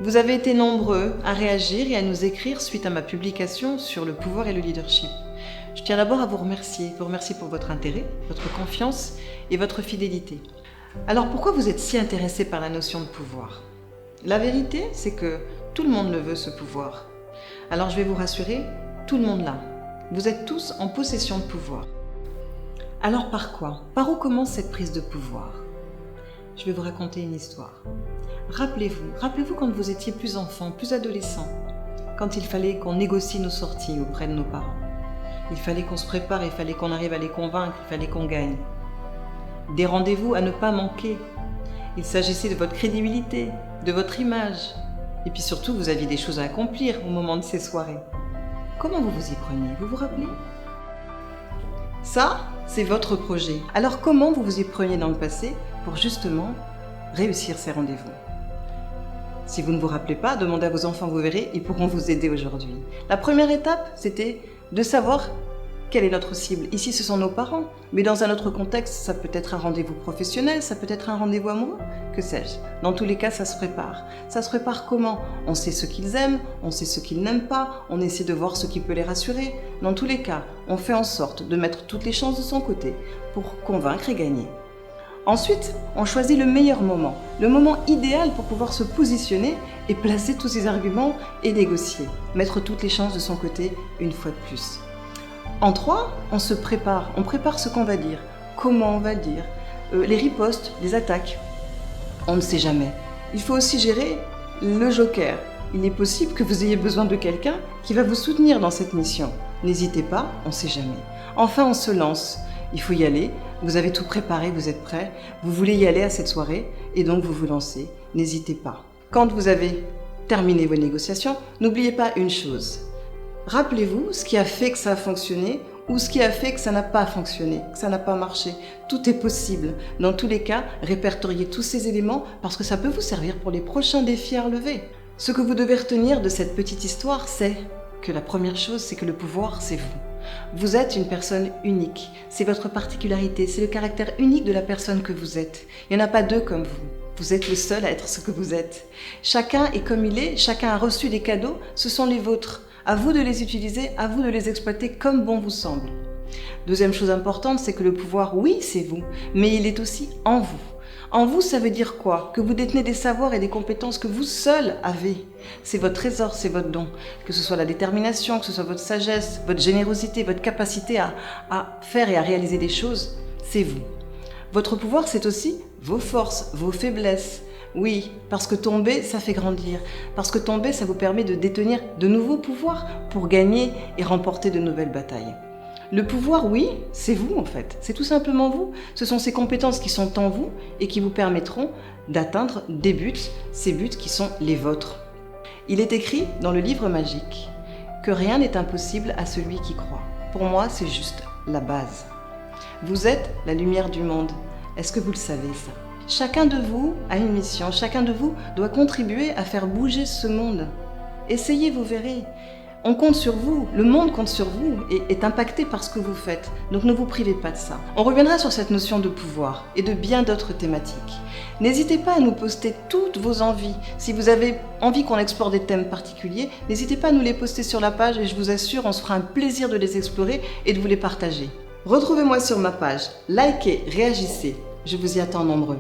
Vous avez été nombreux à réagir et à nous écrire suite à ma publication sur le pouvoir et le leadership. Je tiens d'abord à vous remercier pour votre intérêt, votre confiance et votre fidélité. Alors pourquoi vous êtes si intéressés par la notion de pouvoir? La vérité, c'est que tout le monde le veut, ce pouvoir. Alors je vais vous rassurer, tout le monde l'a. Vous êtes tous en possession de pouvoir. Alors par quoi? Par où commence cette prise de pouvoir? Je vais vous raconter une histoire. Rappelez-vous quand vous étiez plus enfant, plus adolescent, quand il fallait qu'on négocie nos sorties auprès de nos parents. Il fallait qu'on se prépare, il fallait qu'on arrive à les convaincre, il fallait qu'on gagne. Des rendez-vous à ne pas manquer. Il s'agissait de votre crédibilité, de votre image. Et puis surtout, vous aviez des choses à accomplir au moment de ces soirées. Comment vous vous y preniez? Vous vous rappelez? Ça, c'est votre projet. Alors comment vous vous y preniez dans le passé pour justement réussir ces rendez-vous? Si vous ne vous rappelez pas, demandez à vos enfants, vous verrez, ils pourront vous aider aujourd'hui. La première étape, c'était de savoir quelle est notre cible. Ici, ce sont nos parents, mais dans un autre contexte, ça peut être un rendez-vous professionnel, ça peut être un rendez-vous amoureux, que sais-je. Dans tous les cas, ça se prépare. Ça se prépare comment? On sait ce qu'ils aiment, on sait ce qu'ils n'aiment pas, on essaie de voir ce qui peut les rassurer. Dans tous les cas, on fait en sorte de mettre toutes les chances de son côté pour convaincre et gagner. Ensuite, on choisit le meilleur moment, le moment idéal pour pouvoir se positionner et placer tous ses arguments et négocier, mettre toutes les chances de son côté une fois de plus. En 3, on se prépare, on prépare ce qu'on va dire, comment on va le dire, les ripostes, les attaques. On ne sait jamais. Il faut aussi gérer le joker. Il est possible que vous ayez besoin de quelqu'un qui va vous soutenir dans cette mission. N'hésitez pas, on ne sait jamais. Enfin, on se lance. Il faut y aller, vous avez tout préparé, vous êtes prêts, vous voulez y aller à cette soirée et donc vous vous lancez, n'hésitez pas. Quand vous avez terminé vos négociations, n'oubliez pas une chose. Rappelez-vous ce qui a fait que ça a fonctionné ou ce qui a fait que ça n'a pas fonctionné, que ça n'a pas marché. Tout est possible. Dans tous les cas, répertoriez tous ces éléments parce que ça peut vous servir pour les prochains défis à relever. Ce que vous devez retenir de cette petite histoire, c'est que la première chose, c'est que le pouvoir, c'est vous. Vous êtes une personne unique, c'est votre particularité, c'est le caractère unique de la personne que vous êtes. Il n'y en a pas deux comme vous, vous êtes le seul à être ce que vous êtes. Chacun est comme il est, chacun a reçu des cadeaux, ce sont les vôtres. À vous de les utiliser, à vous de les exploiter comme bon vous semble. Deuxième chose importante, c'est que le pouvoir, oui, c'est vous, mais il est aussi en vous. En vous, ça veut dire quoi? Que vous détenez des savoirs et des compétences que vous seul avez. C'est votre trésor, c'est votre don. Que ce soit la détermination, que ce soit votre sagesse, votre générosité, votre capacité à faire et à réaliser des choses, c'est vous. Votre pouvoir, c'est aussi vos forces, vos faiblesses. Oui, parce que tomber, ça fait grandir. Parce que tomber, ça vous permet de détenir de nouveaux pouvoirs pour gagner et remporter de nouvelles batailles. Le pouvoir, oui, c'est vous en fait, c'est tout simplement vous. Ce sont ces compétences qui sont en vous et qui vous permettront d'atteindre des buts, ces buts qui sont les vôtres. Il est écrit dans le livre magique que rien n'est impossible à celui qui croit. Pour moi, c'est juste la base. Vous êtes la lumière du monde. Est-ce que vous le savez ça? Chacun de vous a une mission, chacun de vous doit contribuer à faire bouger ce monde. Essayez, vous verrez. On compte sur vous, le monde compte sur vous et est impacté par ce que vous faites. Donc ne vous privez pas de ça. On reviendra sur cette notion de pouvoir et de bien d'autres thématiques. N'hésitez pas à nous poster toutes vos envies. Si vous avez envie qu'on explore des thèmes particuliers, n'hésitez pas à nous les poster sur la page et je vous assure, on se fera un plaisir de les explorer et de vous les partager. Retrouvez-moi sur ma page, likez, réagissez. Je vous y attends nombreux.